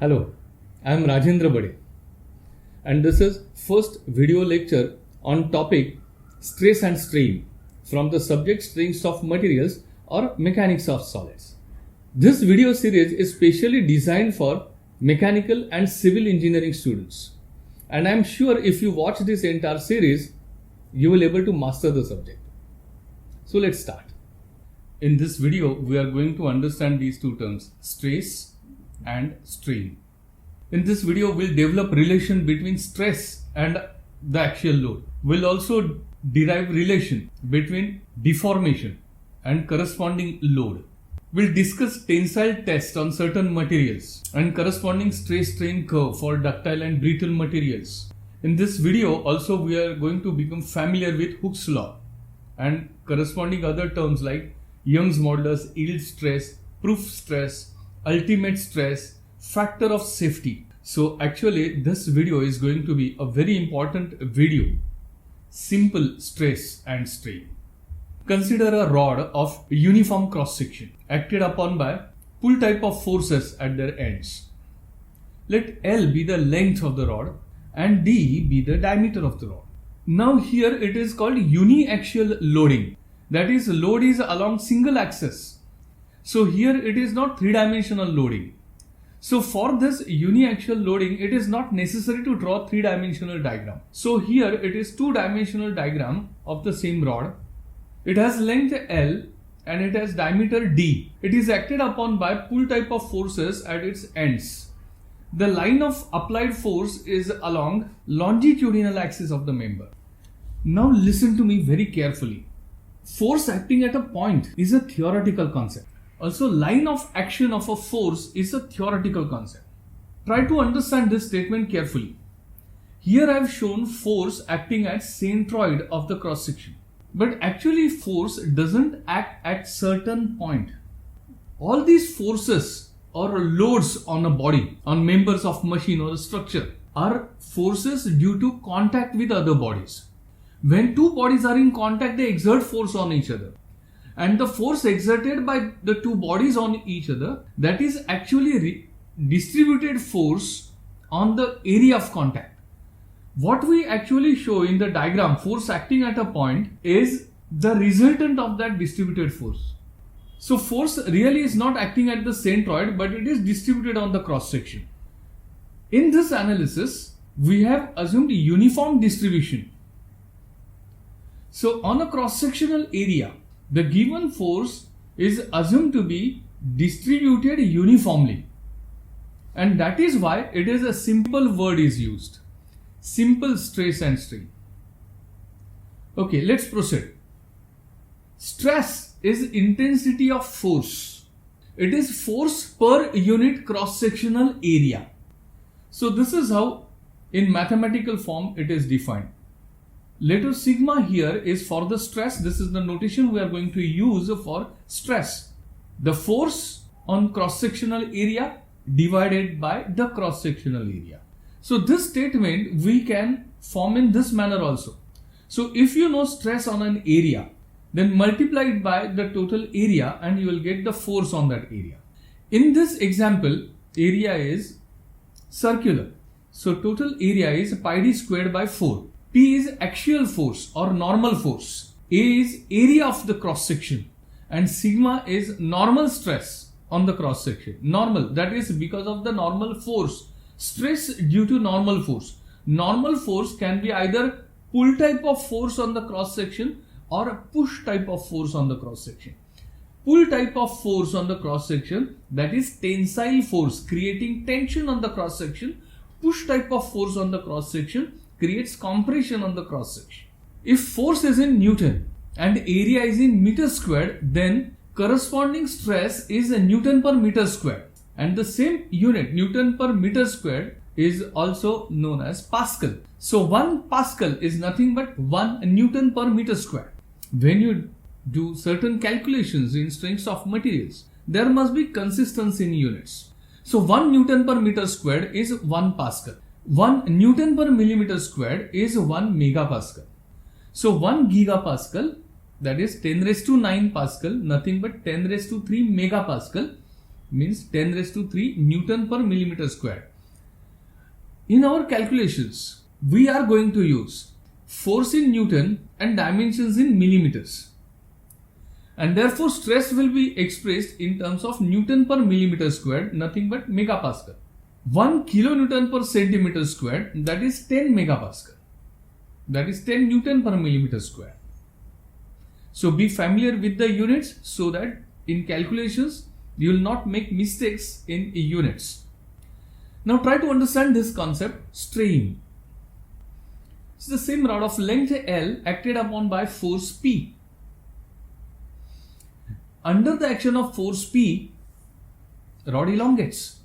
Hello, I am Rajendra Bade and this is first video lecture on topic stress and strain from the subject strengths of materials or mechanics of solids. This video series is specially designed for mechanical and civil engineering students, and I am sure if you watch this entire series you will able to master the subject. So let's start. In this video we are going to understand these two terms, stress and strain. In this video we'll develop relation between stress and the axial load. We'll also derive relation between deformation and corresponding load. We'll discuss tensile tests on certain materials and corresponding stress-strain curve for ductile and brittle materials. In this video also we are going to become familiar with Hooke's law and corresponding other terms like Young's modulus, yield stress, proof stress, ultimate stress, factor of safety. So actually this video is going to be a very important video. Simple stress and strain. Consider a rod of uniform cross section acted upon by pull type of forces at their ends. Let L be the length of the rod and D be the diameter of the rod. Now here it is called uniaxial loading. That is, load is along single axis. So here it is not three-dimensional loading. So for this uniaxial loading, it is not necessary to draw three-dimensional diagram. So here it is two-dimensional diagram of the same rod. It has length L and it has diameter D. It is acted upon by pull type of forces at its ends. The line of applied force is along longitudinal axis of the member. Now listen to me very carefully. Force acting at a point is a theoretical concept. Also, line of action of a force is a theoretical concept. Try to understand this statement carefully. Here I have shown force acting at centroid of the cross section. But actually force doesn't act at certain point. All these forces or loads on a body, on members of machine or a structure, are forces due to contact with other bodies. When two bodies are in contact, they exert force on each other. And the force exerted by the two bodies on each other, that is actually distributed force on the area of contact. What we actually show in the diagram, force acting at a point, is the resultant of that distributed force. So force really is not acting at the centroid, but it is distributed on the cross section. In this analysis, we have assumed uniform distribution. So on a cross-sectional area, the given force is assumed to be distributed uniformly. And that is why it is a simple word is used. Simple stress and strain. Okay, let's proceed. Stress is intensity of force. It is force per unit cross-sectional area. So this is how in mathematical form it is defined. Letter sigma here is for the stress. This is the notation we are going to use for stress. The force on cross-sectional area divided by the cross-sectional area. So this statement we can form in this manner also. So if you know stress on an area, then multiply it by the total area and you will get the force on that area. In this example, area is circular. So total area is pi d squared by 4. P is axial force or normal force. A is area of the cross section and sigma is normal stress on the cross section. Normal, that is because of the normal force. Stress due to normal force. Normal force can be either pull type of force on the cross section or a push type of force on the cross section. Pull type of force on the cross section, that is tensile force creating tension on the cross section. Push type of force on the cross section creates compression on the cross section. If force is in Newton and area is in meter squared, then corresponding stress is a Newton per meter squared. And the same unit, Newton per meter squared, is also known as Pascal. So 1 Pascal is nothing but 1 Newton per meter squared. When you do certain calculations in strengths of materials, there must be consistency in units. So 1 Newton per meter squared is 1 Pascal. 1 Newton per millimeter squared is 1 megapascal. So 1 gigapascal, that is 10 raised to 9 Pascal, nothing but 10 raised to 3 megapascal, means 10 raised to 3 Newton per millimeter square. In our calculations, we are going to use force in Newton and dimensions in millimeters. And therefore stress will be expressed in terms of Newton per millimeter squared, nothing but megapascal. 1 kilonewton per centimeter squared, that is 10 megapascal. That is 10 Newton per millimeter square. So be familiar with the units so that in calculations you will not make mistakes in units. Now try to understand this concept, strain. It's the same rod of length L acted upon by force P. Under the action of force P, rod elongates.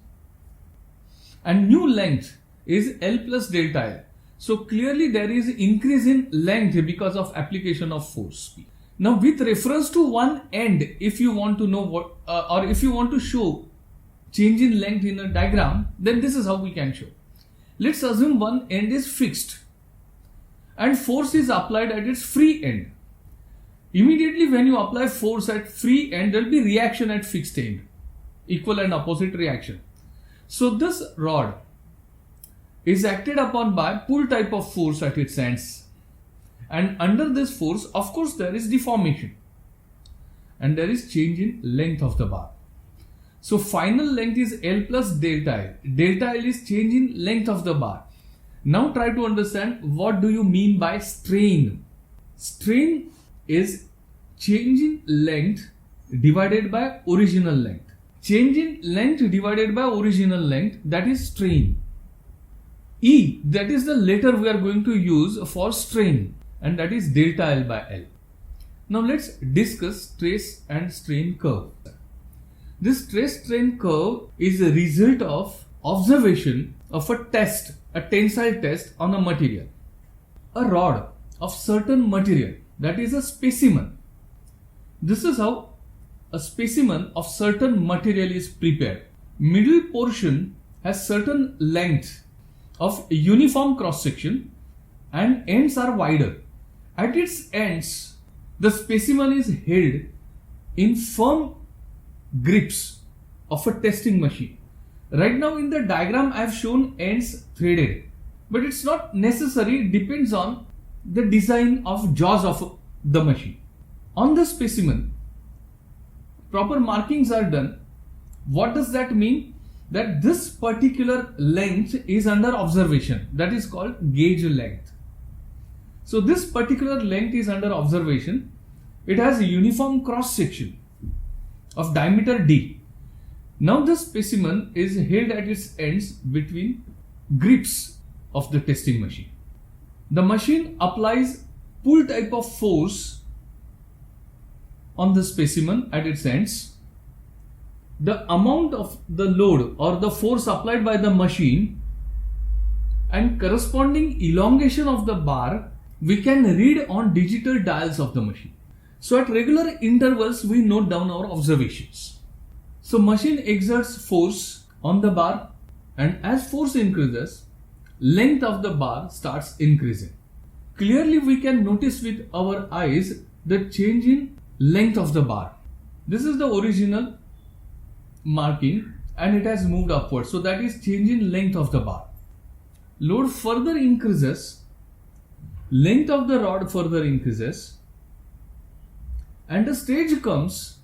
And new length is L plus delta L. So clearly there is increase in length because of application of force P. Now with reference to one end, if you want to know what or if you want to show change in length in a diagram, then this is how we can show. Let's assume one end is fixed and force is applied at its free end. Immediately when you apply force at free end, there will be reaction at fixed end, equal and opposite reaction. So this rod is acted upon by pull type of force at its ends, and under this force, of course, there is deformation and there is change in length of the bar. So final length is L plus delta L. Delta L is change in length of the bar. Now try to understand what do you mean by strain. Strain is change in length divided by original length. Change in length divided by original length, that is strain. E, that is the letter we are going to use for strain, and that is delta L by L. Now let's discuss stress and strain curve. This stress strain curve is a result of observation of a test, a tensile test on a material. A rod of certain material, that is a specimen. This is how a specimen of certain material is prepared. Middle portion has certain length of uniform cross section and ends are wider. At its ends, the specimen is held in firm grips of a testing machine. Right now in the diagram I have shown ends threaded, but it's not necessary, it depends on the design of jaws of the machine. On the specimen, proper markings are done. What does that mean? That this particular length is under observation, that is called gauge length. So this particular length is under observation. It has a uniform cross section of diameter D. Now the specimen is held at its ends between grips of the testing machine. The machine applies pull type of force on the specimen at its ends. The amount of the load or the force applied by the machine and corresponding elongation of the bar we can read on digital dials of the machine. So at regular intervals we note down our observations. So machine exerts force on the bar, and as force increases, length of the bar starts increasing. Clearly we can notice with our eyes the change in length of the bar. This is the original marking and it has moved upward. So that is change in length of the bar. Load further increases, length of the rod further increases, and a stage comes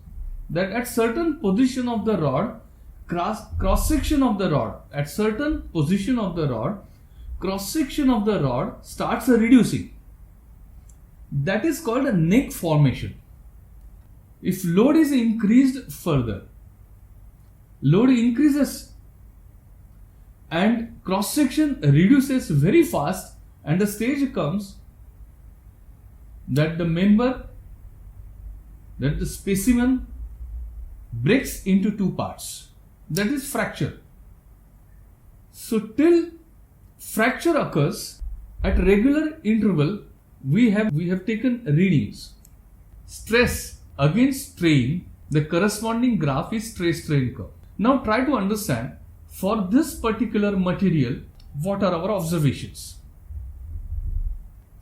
that at certain position of the rod, cross section of the rod, at certain position of the rod, cross section of the rod starts reducing. That is called a neck formation. If load is increased further, load increases and cross section reduces very fast, and the stage comes that the member, that the specimen breaks into two parts. That is fracture. So till fracture occurs at regular interval, we have taken readings. Stress against strain, the corresponding graph is stress strain curve. Now try to understand for this particular material what are our observations.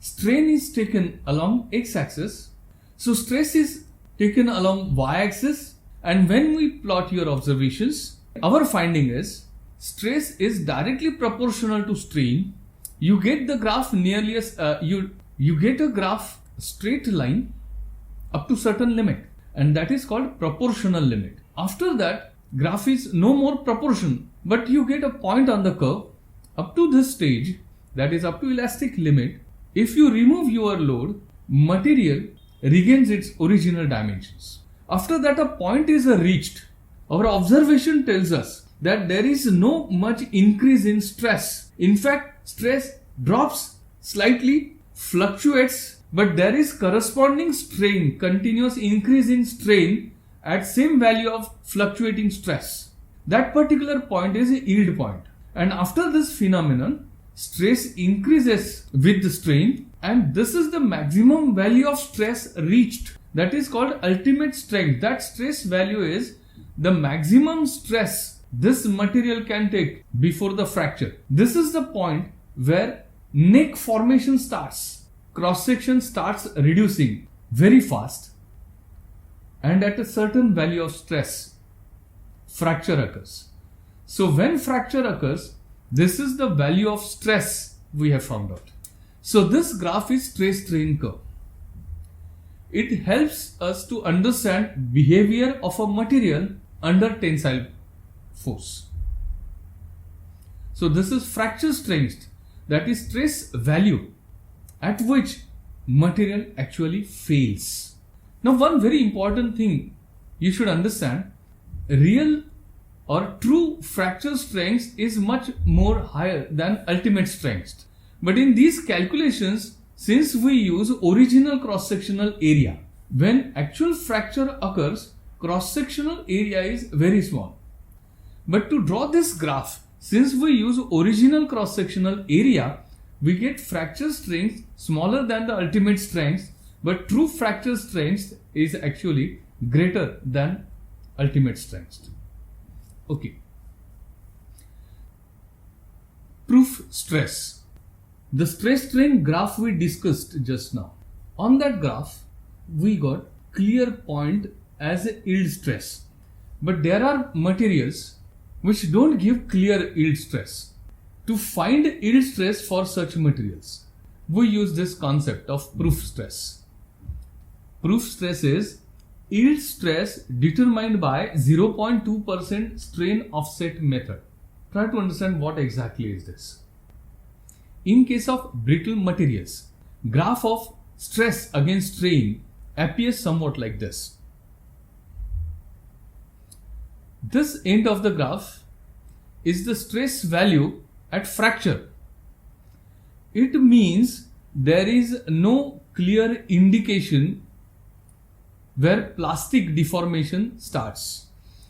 Strain is taken along x-axis, so stress is taken along y-axis, And when we plot your observations, our finding is stress is directly proportional to strain. You get the graph nearly as you get a graph straight line up to certain limit, and that is called proportional limit. After that, graph is no more proportion, but you get a point on the curve up to this stage, that is up to elastic limit. If you remove your load, material regains its original dimensions. After that, a point is reached. Our observation tells us that there is no much increase in stress. In fact, stress drops slightly, fluctuates, but there is corresponding strain, continuous increase in strain at same value of fluctuating stress. That particular point is a yield point. And after this phenomenon, stress increases with the strain, and this is the maximum value of stress reached. That is called ultimate strength. That stress value is the maximum stress this material can take before the fracture. This is the point where neck formation starts. Cross section starts reducing very fast, and at a certain value of stress, fracture occurs. So when fracture occurs, this is the value of stress we have found out. So this graph is stress strain curve. It helps us to understand behavior of a material under tensile force. So this is fracture strength, that is stress value at which material actually fails. Now, one very important thing you should understand, real or true fracture strength is much more higher than ultimate strength. But in these calculations, since we use original cross-sectional area, when actual fracture occurs, cross-sectional area is very small. But to draw this graph, since we use original cross-sectional area, we get fracture strength smaller than the ultimate strength, but true fracture strength is actually greater than ultimate strength. Okay. Proof stress. The stress strain graph we discussed just now. On that graph, we got clear point as a yield stress. But there are materials which don't give clear yield stress. To find yield stress for such materials, we use this concept of proof stress. Proof stress is yield stress determined by 0.2% strain offset method. Try to understand what exactly is this. In case of brittle materials, graph of stress against strain appears somewhat like this. This end of the graph is the stress value at fracture. It means there is no clear indication where plastic deformation starts.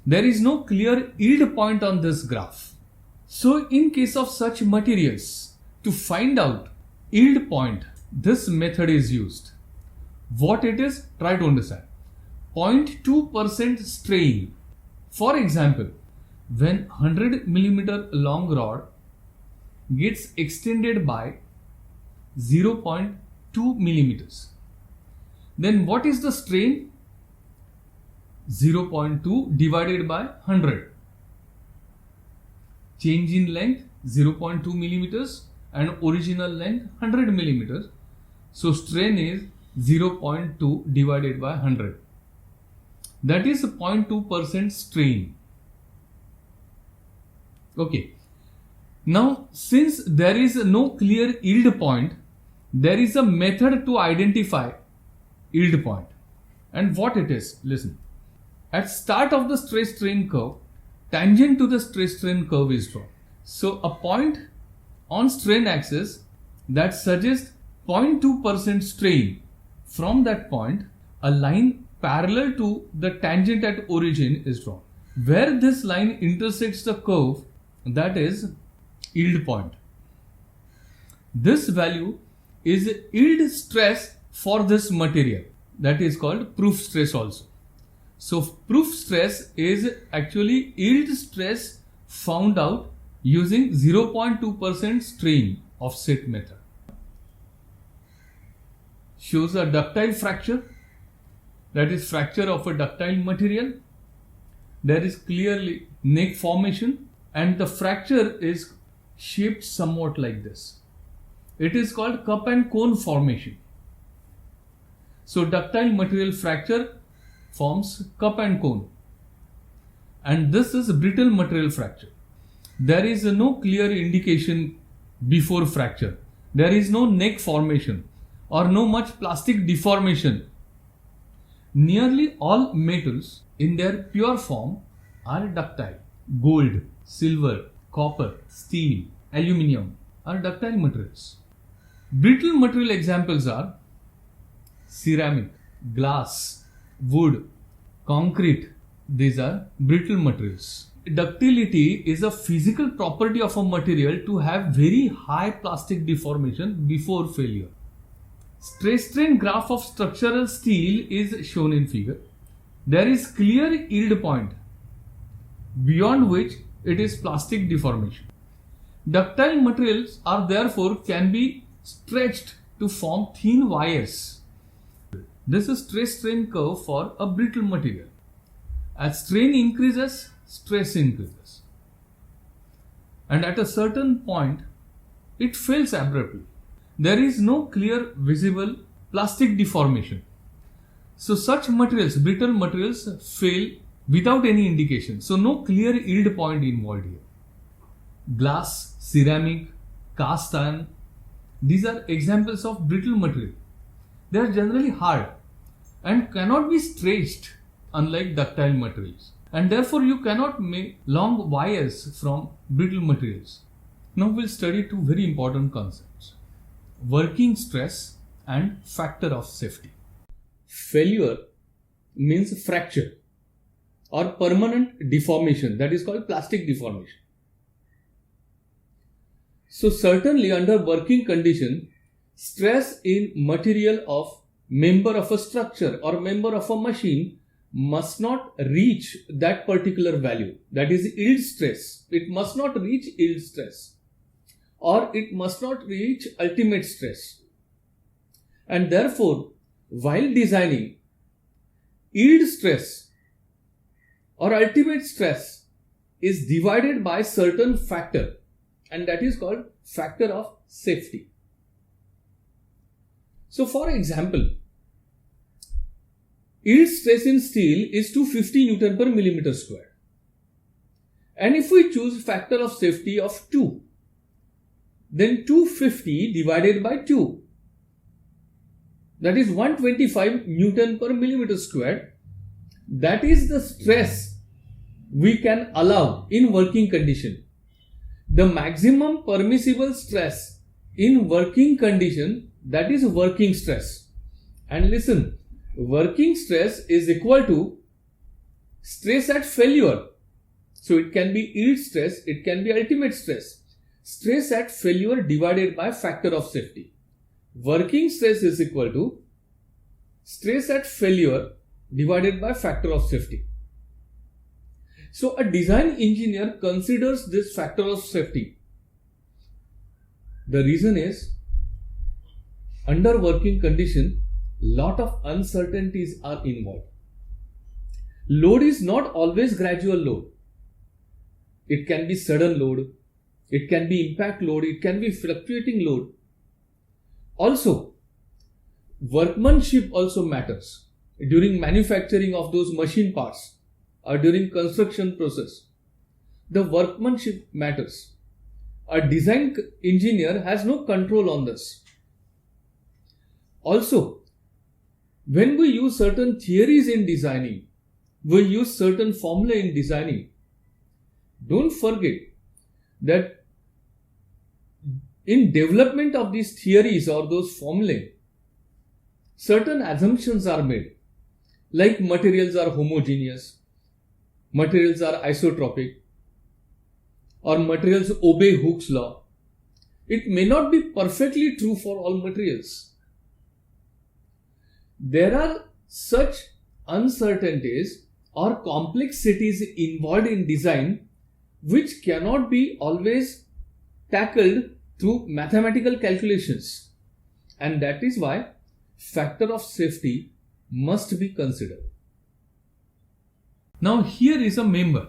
There is no clear yield point on this graph. So in case of such materials, to find out yield point, this method is used. What it is, try to understand. 0.2% strain. For example, when 100 millimeter long rod gets extended by 0.2 millimeters, then what is the strain? 0.2 divided by 100. Change in length 0.2 millimeters and original length 100 millimeters. So strain is 0.2 divided by 100. That is 0.2% strain. Okay. Now, since there is no clear yield point, there is a method to identify yield point. And what it is? Listen. At start of the stress strain curve, tangent to the stress strain curve is drawn. So a point on strain axis that suggests 0.2% strain. From that point, a line parallel to the tangent at origin is drawn. Where this line intersects the curve, that is yield point. This value is yield stress for this material. That is called proof stress also. So proof stress is actually yield stress found out using 0.2% strain offset method. Shows a ductile fracture, that is fracture of a ductile material. there is clearly neck formation and the fracture is shaped somewhat like this. It is called cup and cone formation. So ductile material fracture forms cup and cone, and this is brittle material fracture. There is no clear indication before fracture. There is no neck formation or no much plastic deformation. Nearly all metals in their pure form are ductile. Gold, silver, copper, steel, aluminium are ductile materials. Brittle material examples are ceramic, glass, wood, concrete. These are brittle materials. Ductility is a physical property of a material to have very high plastic deformation before failure. Stress strain graph of structural steel is shown in figure. There is clear yield point beyond which it is plastic deformation. Ductile materials are therefore can be stretched to form thin wires. This is stress strain curve for a brittle material. As strain increases, stress increases. And at a certain point, it fails abruptly. There is no clear visible plastic deformation. So such materials, brittle materials, fail without any indication. So no clear yield point involved here. Glass, ceramic, cast iron, these are examples of brittle material. They are generally hard and cannot be stretched, unlike ductile materials. And therefore you cannot make long wires from brittle materials. Now we'll study two very important concepts: working stress and factor of safety. Failure means fracture or permanent deformation, that is called plastic deformation. So certainly under working condition, stress in material of member of a structure or member of a machine must not reach that particular value, that is yield stress. It must not reach yield stress, or it must not reach ultimate stress. And therefore, while designing, yield stress or ultimate stress is divided by certain factor, and that is called factor of safety. So for example, yield stress in steel is 250 Newton per millimeter square. And if we choose factor of safety of 2, then 250 divided by 2, that is 125 Newton per millimeter square. That is the stress we can allow in working condition. The maximum permissible stress in working condition, that is working stress. And listen, working stress is equal to stress at failure. So it can be yield stress, it can be ultimate stress. Stress at failure divided by factor of safety. Working stress is equal to stress at failure divided by factor of safety. So a design engineer considers this factor of safety. The reason is, under working condition, lot of uncertainties are involved. Load is not always gradual load. It can be sudden load, it can be impact load, it can be fluctuating load. Also, workmanship also matters during manufacturing of those machine parts or during construction process. The workmanship matters. A design engineer has no control on this. Also, when we use certain theories in designing, we use certain formula in designing, don't forget that in development of these theories or those formulae, certain assumptions are made, like materials are homogeneous, materials are isotropic, or materials obey Hooke's law. It may not be perfectly true for all materials. There are such uncertainties or complexities involved in design which cannot be always tackled through mathematical calculations, and that is why factor of safety must be considered. Now here is a member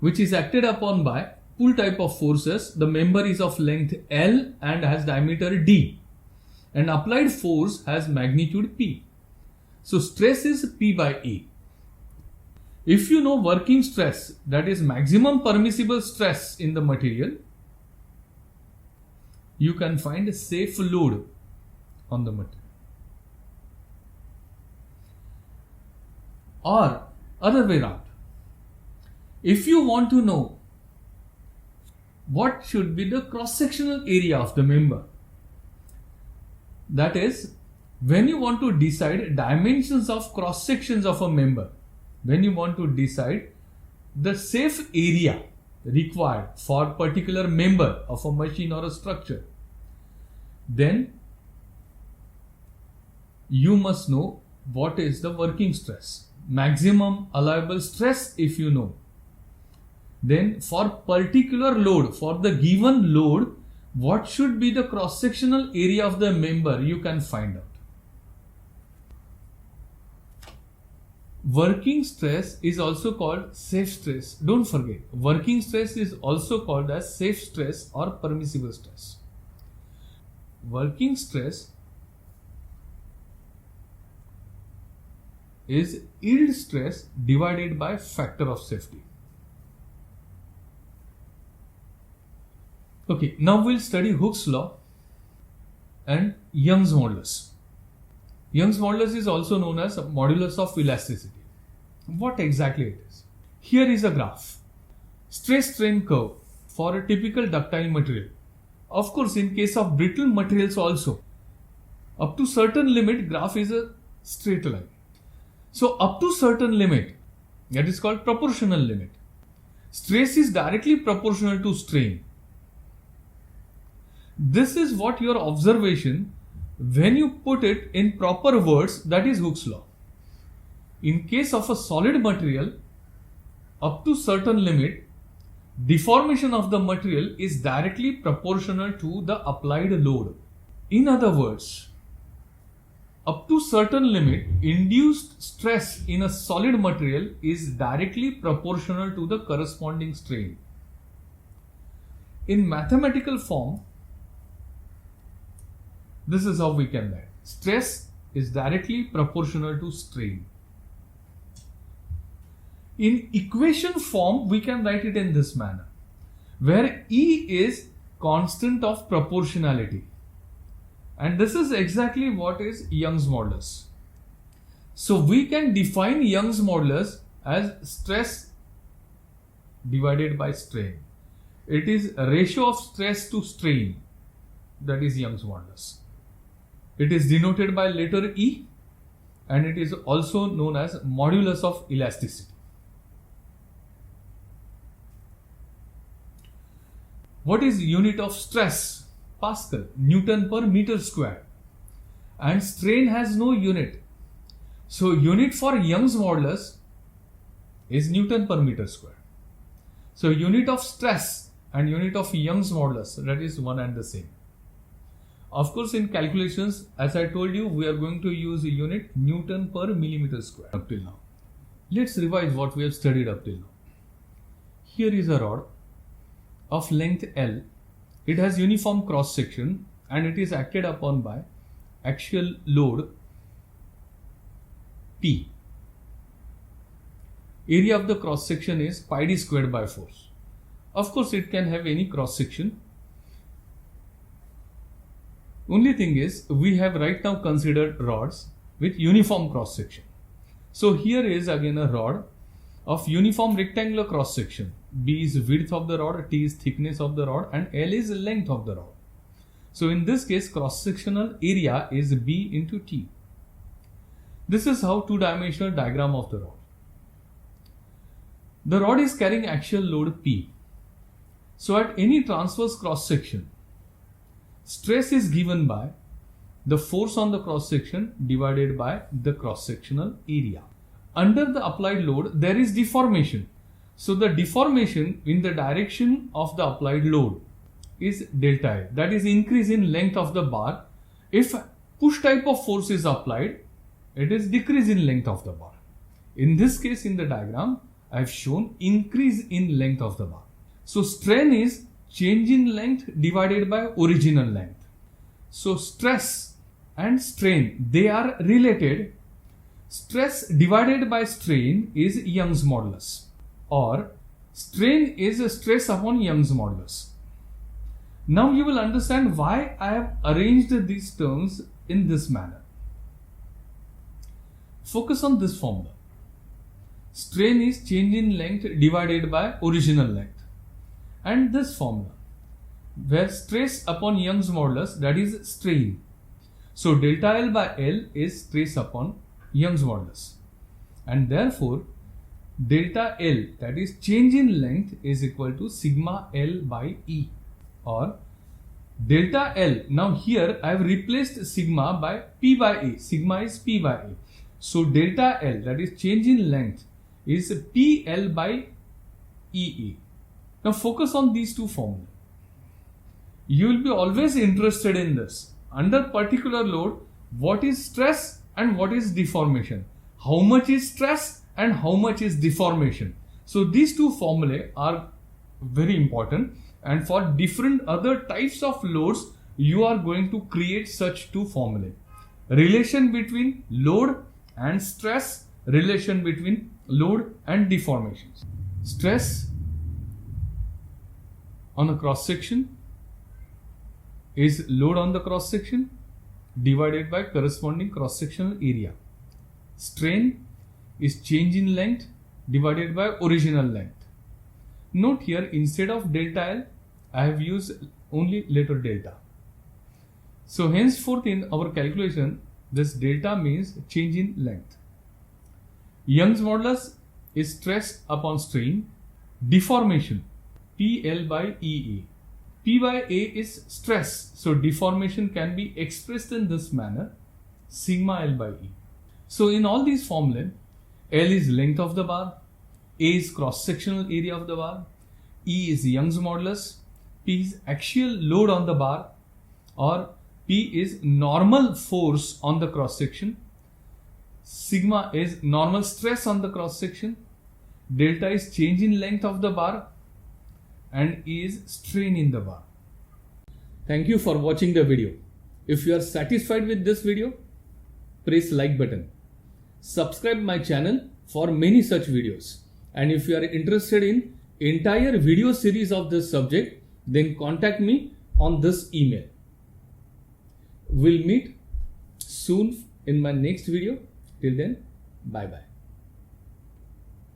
which is acted upon by pull type of forces. The member is of length L and has diameter D, and applied force has magnitude P. So stress is P by E. If you know working stress, that is maximum permissible stress in the material, you can find a safe load on the material. Or other way around, if you want to know what should be the cross-sectional area of the member, that is, when you want to decide dimensions of cross-sections of a member, when you want to decide the safe area required for a particular member of a machine or a structure, then you must know what is the working stress. Maximum allowable stress, if you know, then for particular load, for the given load, what should be the cross-sectional area of the member, you can find out. Working stress is also called safe stress. Don't forget, working stress is also called as safe stress or permissible stress. Working stress is yield stress divided by factor of safety. Okay, now we'll study Hooke's law and Young's modulus. Young's modulus is also known as modulus of elasticity. What exactly it is? Here is a graph. Stress-strain curve for a typical ductile material. Of course, in case of brittle materials also, up to certain limit, graph is a straight line. So up to certain limit, that is called proportional limit, stress is directly proportional to strain. This is what your observation, when you put it in proper words, that is Hooke's law. In case of a solid material, up to certain limit, deformation of the material is directly proportional to the applied load. In other words, up to certain limit, induced stress in a solid material is directly proportional to the corresponding strain. In mathematical form, this is how we can write. Stress is directly proportional to strain. In equation form, we can write it in this manner, where E is constant of proportionality. And this is exactly what is Young's modulus. So we can define Young's modulus as stress divided by strain. It is a ratio of stress to strain. That is Young's modulus. It is denoted by letter E, and it is also known as modulus of elasticity. What is unit of stress? Pascal, Newton per meter square. And strain has no unit. So unit for Young's modulus is Newton per meter square. So unit of stress and unit of Young's modulus, that is one and the same. Of course, in calculations, as I told you, we are going to use a unit Newton per millimeter square up till now. Let's revise what we have studied up till now. Here is a rod of length L. It has uniform cross section and it is acted upon by axial load P. Area of the cross section is pi d squared by 4. Of course, it can have any cross section. Only thing is, we have right now considered rods with uniform cross section. So here is again a rod of uniform rectangular cross section. B is width of the rod, T is thickness of the rod, and L is length of the rod. So in this case, cross sectional area is B into T. This is how two-dimensional diagram of the rod. The rod is carrying axial load P. So at any transverse cross section, stress is given by the force on the cross section divided by the cross sectional area. Under the applied load, there is deformation. So the deformation in the direction of the applied load is delta L, that is increase in length of the bar. If push type of force is applied, it is decrease in length of the bar. In this case, in the diagram, I have shown increase in length of the bar. So strain is change in length divided by original length. So stress and strain, they are related. Stress divided by strain is Young's modulus, or strain is a stress upon Young's modulus. Now you will understand why I have arranged these terms in this manner. Focus on this formula. Strain is change in length divided by original length. And this formula, where stress upon Young's modulus, that is strain. So delta L by L is stress upon Young's modulus. And therefore, delta L, that is change in length, is equal to sigma L by E, or delta L. Now here I have replaced sigma by P by A. Sigma is P by A. So delta L, that is change in length, is PL by EE. Now focus on these two formulas. You will be always interested in this. Under particular load, what is stress and what is deformation? How much is stress and how much is deformation? So these two formulae are very important, and for different other types of loads, you are going to create such two formulae. Relation between load and stress, relation between load and deformations. Stress on a cross section is load on the cross section divided by corresponding cross sectional area. Strain is change in length divided by original length. Note here, instead of delta L, I have used only letter delta. So henceforth in our calculation, this delta means change in length. Young's modulus is stress upon strain. Deformation, PL by EE. P by A is stress, so deformation can be expressed in this manner, sigma L by E. So in all these formulae, L is length of the bar, A is cross-sectional area of the bar, E is Young's modulus, P is axial load on the bar, or P is normal force on the cross-section, sigma is normal stress on the cross-section, delta is change in length of the bar, and E is strain in the bar. Thank you for watching the video. If you are satisfied with this video, press like button. Subscribe my channel for many such videos. And if you are interested in entire video series of this subject, then contact me on this email. We'll meet soon in my next video. Till then, bye bye.